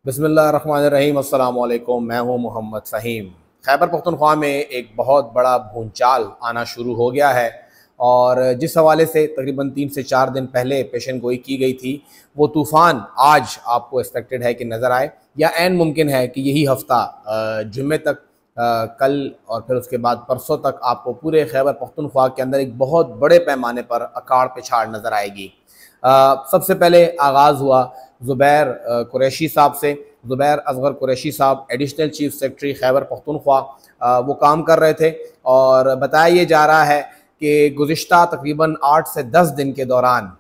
बिस्मिल्लाहिर्रहमानिर्रहीम। अस्सलाम वालेकुम। मैं हूं मोहम्मद फ़हीम। खैबर पख्तूनख्वा में एक बहुत बड़ा भूचाल आना शुरू हो गया है और जिस हवाले से तकरीबन 3 से 4 दिन पहले पेशन गोई की गई थी, वो तूफ़ान आज आपको एक्सपेक्टेड है कि नज़र आए या ऐन मुमकिन है कि यही हफ़्ता जुम्मे तक, कल और फिर उसके बाद परसों तक आपको पूरे खैबर पख्तूनख्वा के अंदर एक बहुत बड़े पैमाने पर अकाड़ पिछाड़ नज़र आएगी। सबसे पहले आगाज़ हुआ ज़ुबैर कुरैशी साहब से। ज़ुबैर असगर कुरैशी साहब additional chief secretary Khyber Pakhtunkhwa वो काम कर रहे थे और बताया ये जा रहा है कि गुज़िश्ता तकरीबन 8 से 10 दिन के दौरान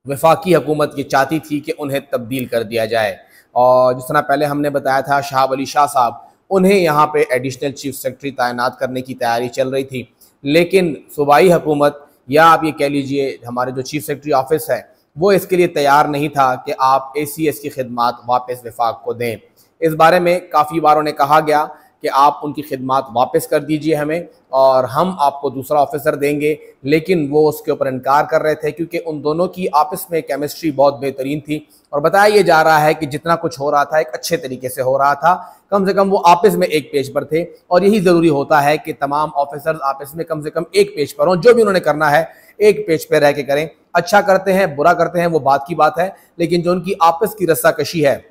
वफाकी हुकूमत ये चाहती थी कि उन्हें तब्दील कर दिया जाए। और जिस तरह पहले हमने बताया था, शहाब अली शाह साहब, उन्हें यहाँ पे एडिशनल चीफ सेक्रेटरी तैनात करने की तैयारी चल रही थी, लेकिन सूबाई हुकूमत या आप ये कह लीजिए हमारे जो चीफ सेक्रेटरी ऑफिस है वो इसके लिए तैयार नहीं था कि आप ACS की खिदमात वापस वफाक को दें। इस बारे में काफ़ी बार उन्हें कहा गया कि आप उनकी खिदमात वापस कर दीजिए हमें और हम आपको दूसरा ऑफिसर देंगे, लेकिन वो उसके ऊपर इनकार कर रहे थे क्योंकि उन दोनों की आपस में केमिस्ट्री बहुत बेहतरीन थी। और बताया ये जा रहा है कि जितना कुछ हो रहा था एक अच्छे तरीके से हो रहा था, कम से कम वो आपस में एक पेज पर थे और यही ज़रूरी होता है कि तमाम ऑफिसर्स आपस में कम से कम एक पेज पर हों। जो भी उन्होंने करना है एक पेज पर रह के करें। अच्छा करते हैं बुरा करते हैं वो बात की बात है, लेकिन जो उनकी आपस की रस्साकशी है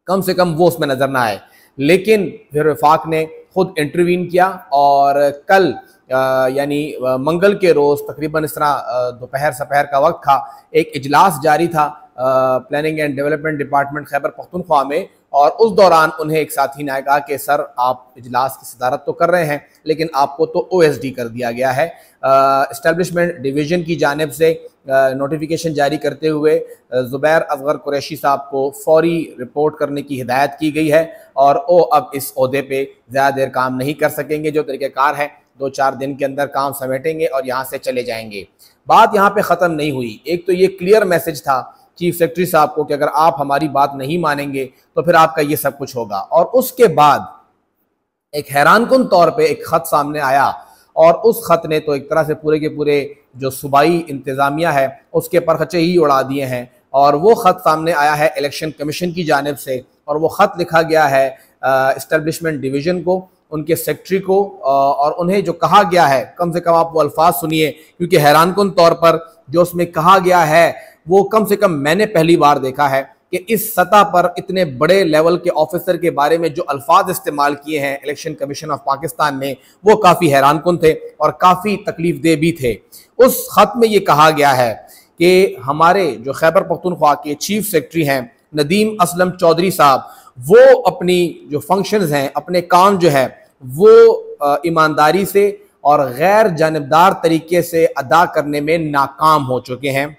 कम से कम वो उसमें नजर ना आए। लेकिन फिर वफाक ने खुद इंटरवीन किया और कल यानी मंगल के रोज़ तकरीबन इस तरह दोपहर सपहर का वक्त था, एक इजलास जारी था planning and development department Khyber Pakhtunkhwa में। और उस दौरान उन्हें एक साथी ने कहा कि सर आप इजलास की सदारत तो कर रहे हैं लेकिन आपको तो OSD कर दिया गया है। इस्टेब्लिशमेंट डिवीज़न की जानिब से नोटिफिकेशन जारी करते हुए ज़ुबैर असगर कुरैशी साहब को फौरी रिपोर्ट करने की हिदायत की गई है और वो अब इस ओहदे पे ज़्यादा देर काम नहीं कर सकेंगे। जो तरीक़ेकार है 2-4 दिन के अंदर काम समेटेंगे और यहाँ से चले जाएंगे। बात यहाँ पे ख़त्म नहीं हुई। एक तो ये क्लियर मैसेज था चीफ सेक्रेटरी साहब को कि अगर आप हमारी बात नहीं मानेंगे तो फिर आपका ये सब कुछ होगा। और उसके बाद एक हैरानकुन तौर पे एक ख़त सामने आया और उस ख़त ने तो एक तरह से पूरे के पूरे जो सूबाई इंतज़ामिया है उसके परखचे ही उड़ा दिए हैं। और वो ख़त सामने आया है इलेक्शन कमीशन की जानिब से और वो ख़त लिखा गया है इस्टेब्लिशमेंट डिवीज़न को, उनके सेक्रेटरी को। और उन्हें जो कहा गया है, कम से कम आप वो अल्फाज सुनिए क्योंकि हैरानकुन तौर पर जो उसमें कहा गया है वो कम से कम मैंने पहली बार देखा है कि इस सतह पर इतने बड़े लेवल के ऑफिसर के बारे में जो अल्फाज इस्तेमाल किए हैं इलेक्शन कमीशन ऑफ पाकिस्तान ने वो काफ़ी हैरानकुन थे और काफ़ी तकलीफ दे भी थे। उस खत में ये कहा गया है कि हमारे जो खैबर पख्तूनख्वा के चीफ सेक्रेटरी हैं नदीम असलम चौधरी साहब, वो अपनी जो फंक्शंस हैं, अपने काम जो है वो ईमानदारी से और गैर जानिबदार तरीके से अदा करने में नाकाम हो चुके हैं।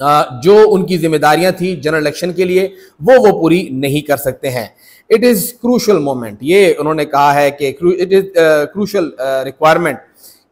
जो उनकी जिम्मेदारियां थी जनरल इलेक्शन के लिए वो पूरी नहीं कर सकते हैं। इट इज़ क्रूशल मोमेंट, ये उन्होंने कहा है कि इट इज़ क्रूशल रिक्वायरमेंट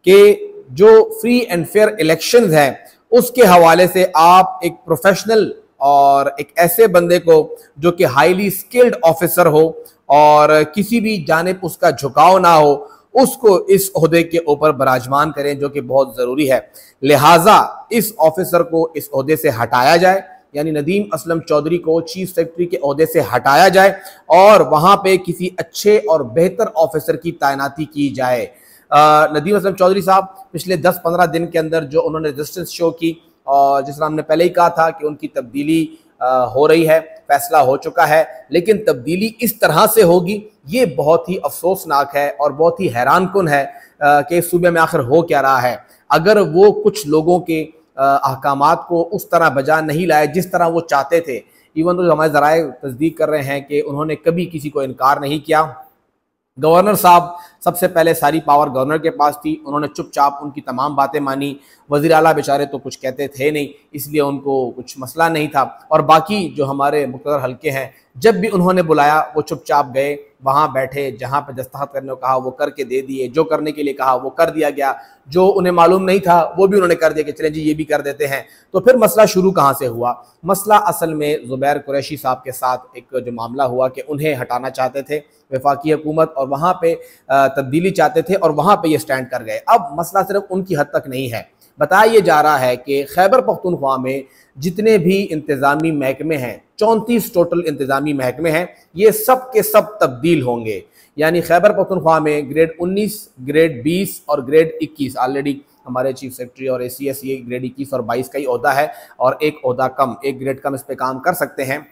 कि जो फ्री एंड फेयर इलेक्शंस हैं उसके हवाले से आप एक प्रोफेशनल और एक ऐसे बंदे को जो कि हाईली स्किल्ड ऑफिसर हो और किसी भी जानिब उसका झुकाव ना हो, उसको इस ओहदे के ऊपर बराजमान करें, जो कि बहुत ज़रूरी है। लिहाजा इस ऑफिसर को इस ओहदे से हटाया जाए, यानी नदीम असलम चौधरी को चीफ सेक्रेटरी के ओहदे से हटाया जाए और वहाँ पे किसी अच्छे और बेहतर ऑफिसर की तैनाती की जाए। नदीम असलम चौधरी साहब पिछले 10-15 दिन के अंदर जो उन्होंने रेजिस्टेंस शो की और जिस तरह हमने पहले ही कहा था कि उनकी तब्दीली हो रही है, फैसला हो चुका है, लेकिन तब्दीली इस तरह से होगी ये बहुत ही अफसोसनाक है और बहुत ही हैरानकुन है कि सूबे में आखिर हो क्या रहा है। अगर वो कुछ लोगों के अहकामात को उस तरह बजा नहीं लाए जिस तरह वो चाहते थे, इवन तो हमारे ज़राए तस्दीक कर रहे हैं कि उन्होंने कभी किसी को इनकार नहीं किया। गवर्नर साहब सबसे पहले सारी पावर गवर्नर के पास थी, उन्होंने चुपचाप उनकी तमाम बातें मानी। वज़ीर आला बेचारे तो कुछ कहते थे नहीं, इसलिए उनको कुछ मसला नहीं था। और बाकी जो हमारे मुक़र्रर हल्के हैं जब भी उन्होंने बुलाया वो चुपचाप गए, वहाँ बैठे, जहाँ पर दस्तखत करने को कहा वो करके दे दिए, जो करने के लिए कहा वो कर दिया गया, जो उन्हें मालूम नहीं था वो भी उन्होंने कर दिया कि चलें जी ये भी कर देते हैं। तो फिर मसला शुरू कहाँ से हुआ? मसला असल में ज़ुबैर कुरैशी साहब के साथ एक जो मामला हुआ कि उन्हें हटाना चाहते थे वफाकी हुकूमत और वहाँ पे तब्दीली चाहते थे और वहाँ पे ये स्टैंड कर गए। अब मसला सिर्फ उनकी हद तक नहीं है, बताया ये जा रहा है कि खैबर पख्तूनख्वा में जितने भी इंतज़ामी महकमे हैं, 34 टोटल इंतज़ामी महकमे हैं, ये सब के सब तब्दील होंगे। यानी खैबर पख्तूनख्वा में ग्रेड 19, ग्रेड 20 और ग्रेड 21 ऑलरेडी हमारे चीफ सेक्रेटरी और ACS ये ग्रेड 21 और 22 का ही ओहदा है, और एक ओहदा कम, एक ग्रेड कम इस पे काम कर सकते हैं।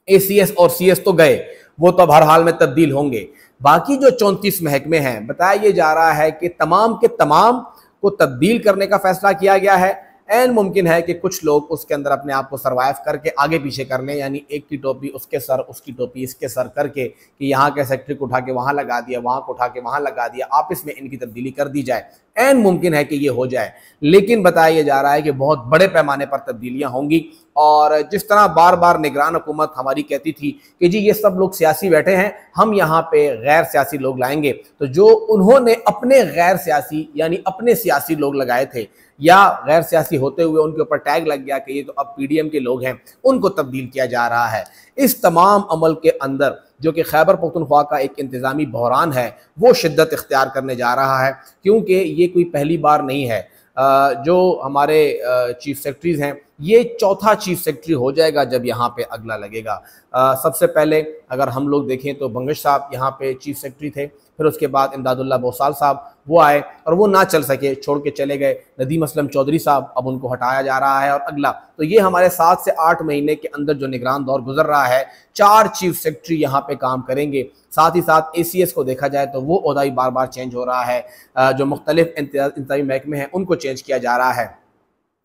ACS और CS तो गए, वो तो अब हर हाल में तब्दील होंगे। बाकी जो 34 महकमे हैं, बताया ये जा रहा है कि तमाम के तमाम को तब्दील करने का फैसला किया गया है। एन मुमकिन है कि कुछ लोग उसके अंदर अपने आप को सर्वाइव करके आगे पीछे कर लें, यानी एक की टोपी उसके सर, उसकी टोपी इसके सर करके, कि यहाँ के सेक्रेटरी को उठा के वहाँ लगा दिया, वहाँ को उठा के वहाँ लगा दिया, आपस में इनकी तब्दीली कर दी जाए। एन मुमकिन है कि ये हो जाए, लेकिन बताया जा रहा है कि बहुत बड़े पैमाने पर तब्दीलियाँ होंगी। और जिस तरह बार बार निगरान हुकूमत हमारी कहती थी कि जी ये सब लोग सियासी बैठे हैं, हम यहाँ पे गैर सियासी लोग लाएंगे, तो जो उन्होंने अपने गैर सियासी यानी अपने सियासी लोग लगाए थे, या गैर सियासी होते हुए उनके ऊपर टैग लग गया कि ये तो अब PDM के लोग हैं, उनको तब्दील किया जा रहा है। इस तमाम अमल के अंदर जो कि खैबर पख्तूनख्वा का एक इंतज़ामी बहरान है, वो शिद्दत इख्तियार करने जा रहा है, क्योंकि ये कोई पहली बार नहीं है। जो हमारे चीफ सेक्रेटरीज़ हैं, ये चौथा चीफ सेक्रेटरी हो जाएगा जब यहाँ पे अगला लगेगा। सबसे पहले अगर हम लोग देखें तो बंगश साहब यहाँ पे चीफ सेक्रेटरी थे, फिर उसके बाद इमदादुल्लाह बोसाल साहब वो आए और वो ना चल सके, छोड़ के चले गए। नदीम असलम चौधरी साहब, अब उनको हटाया जा रहा है और अगला। तो ये हमारे 7 से 8 महीने के अंदर जो निगरान दौर गुजर रहा है, 4 चीफ सेक्रेटरी यहाँ पे काम करेंगे। साथ ही साथ ACS को देखा जाए तो वो ओहदा ही बार बार चेंज हो रहा है, जो मुख्तलिफ इंतज़ामी महकमे हैं उनको चेंज किया जा रहा है।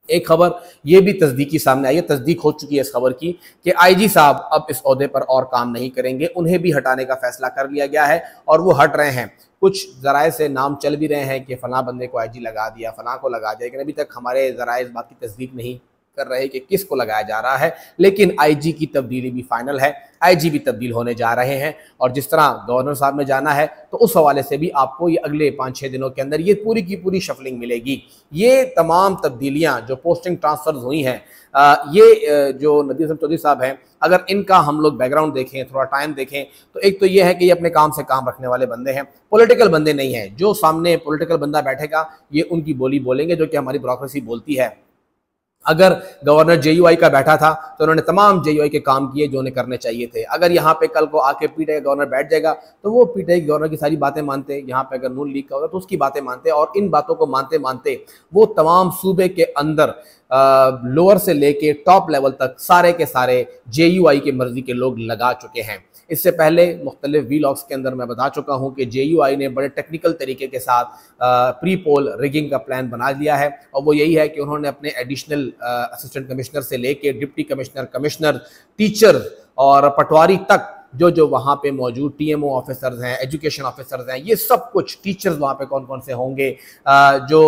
एक खबर ये भी तस्दीकी सामने आई है, तस्दीक हो चुकी है इस खबर की, कि IG साहब अब इस ओहदे पर और काम नहीं करेंगे, उन्हें भी हटाने का फैसला कर लिया गया है और वो हट रहे हैं। कुछ ज़राए से नाम चल भी रहे हैं कि फ़लाँ बंदे को IG लगा दिया, फ़लाँ को लगा दिया, लेकिन अभी तक हमारे ज़राए इस बात की तस्दीक नहीं कर रहे कि किसको लगाया जा रहा है। लेकिन IG की तब्दीली भी फाइनल है, IG भी तब्दील होने जा रहे हैं। और जिस तरह गवर्नर साहब में जाना है, तो उस हवाले से भी आपको ये अगले 5-6 दिनों के अंदर ये पूरी की पूरी शफलिंग मिलेगी। ये तमाम तब्दीलियाँ जो पोस्टिंग ट्रांसफर्स हुई हैं, ये जो नदीम असलम चौधरी साहब हैं, अगर इनका हम लोग बैकग्राउंड देखें, थोड़ा टाइम देखें, तो एक तो ये है कि ये अपने काम से काम रखने वाले बंदे हैं, पॉलिटिकल बंदे नहीं हैं। जो सामने पॉलिटिकल बंदा बैठेगा, ये उनकी बोली बोलेंगे, जो कि हमारी ब्यूरोक्रेसी बोलती है। अगर गवर्नर JUI का बैठा था तो उन्होंने तमाम JUI के काम किए जो उन्हें करने चाहिए थे। अगर यहाँ पे कल को आके PTI का गवर्नर बैठ जाएगा तो वो PTI गवर्नर की सारी बातें मानते, यहाँ पे अगर नून लीग का होगा तो उसकी बातें मानते, और इन बातों को मानते मानते वो तमाम सूबे के अंदर लोअर से लेके टॉप लेवल तक सारे के सारे JUI की मर्जी के लोग लगा चुके हैं। इससे पहले मुख्तलिफ वीलॉग्स के अंदर मैं बता चुका हूँ कि JUI ने बड़े टेक्निकल तरीके के साथ प्री पोल रिगिंग का प्लान बना लिया है, और वो यही है कि उन्होंने अपने एडिशनल असिस्टेंट कमिश्नर से लेके डिप्टी कमिश्नर, कमिश्नर, टीचर और पटवारी तक जो वहाँ पे मौजूद TMO ऑफिसर्स हैं, एजुकेशन ऑफिसर्स हैं, ये सब कुछ टीचर्स वहाँ पे कौन कौन से होंगे, जो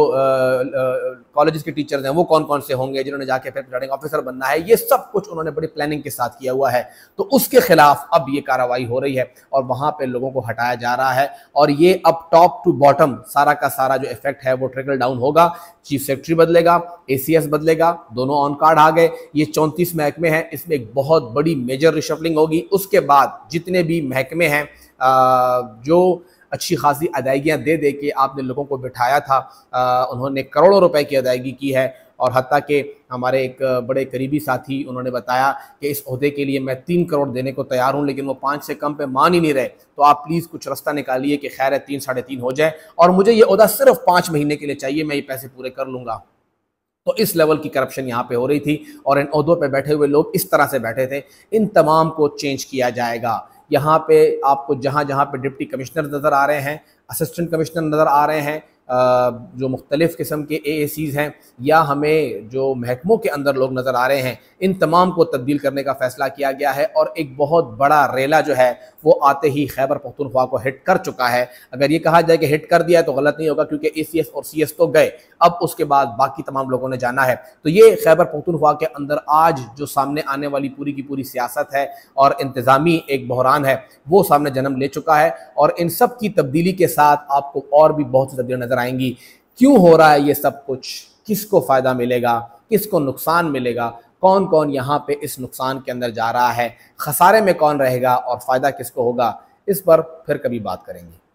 कॉलेजेस के टीचर्स हैं वो कौन कौन से होंगे, जिन्होंने जाके फिर प्रिजाइडिंग ऑफिसर बनना है, ये सब कुछ उन्होंने बड़ी प्लानिंग के साथ किया हुआ है। तो उसके खिलाफ अब ये कार्रवाई हो रही है और वहाँ पे लोगों को हटाया जा रहा है, और ये अब टॉप टू बॉटम सारा का सारा जो इफेक्ट है वो ट्रिकल डाउन होगा। चीफ सेक्रेटरी बदलेगा, ACS बदलेगा, दोनों ऑन कार्ड आ गए। ये 34 महकमे हैं, इसमें एक बहुत बड़ी मेजर रिशफलिंग होगी। उसके बाद जितने भी महकमे हैं जो अच्छी खासी अदायगियाँ दे दे के आपने लोगों को बिठाया था, उन्होंने करोड़ों रुपए की अदायगी की है, और हत्ता कि हमारे एक बड़े करीबी साथी उन्होंने बताया कि इस ओहदे के लिए मैं 3 करोड़ देने को तैयार हूं, लेकिन वो 5 से कम पे मान ही नहीं रहे। तो आप प्लीज़ कुछ रास्ता निकालिए कि खैर है 3, 3.5 हो जाए, और मुझे ये ओहदा सिर्फ 5 महीने के लिए चाहिए, मैं ये पैसे पूरे कर लूँगा। तो इस लेवल की करप्शन यहाँ पे हो रही थी, और इन ओहदों पे बैठे हुए लोग इस तरह से बैठे थे। इन तमाम को चेंज किया जाएगा। यहाँ पे आपको जहाँ जहाँ पे डिप्टी कमिश्नर नज़र आ रहे हैं, असिस्टेंट कमिश्नर नज़र आ रहे हैं, जो मुख्तलिफ़ किस्म के AACs हैं, या हमें जो महकमों के अंदर लोग नज़र आ रहे हैं, इन तमाम को तब्दील करने का फ़ैसला किया गया है। और एक बहुत बड़ा रेला जो है वो आते ही खैबर पख्तूनख्वा को हिट कर चुका है। अगर ये कहा जाए कि हिट कर दिया है तो गलत नहीं होगा, क्योंकि ACS और CS तो गए, अब उसके बाद बाकी तमाम लोगों ने जाना है। तो ये खैबर पख्तूनख्वा के अंदर आज जो सामने आने वाली पूरी की पूरी सियासत है और इंतज़ामी एक बहरान है, वो सामने जन्म ले चुका है। और इन सब की तब्दीली के साथ आपको और भी बहुत सी तब्दीलियाँ नज़र आएंगी। क्यों हो रहा है ये सब कुछ, किसको फ़ायदा मिलेगा, किसको नुकसान मिलेगा, कौन कौन यहाँ पे इस नुकसान के अंदर जा रहा है, खसारे में कौन रहेगा और फ़ायदा किसको होगा, इस पर फिर कभी बात करेंगे।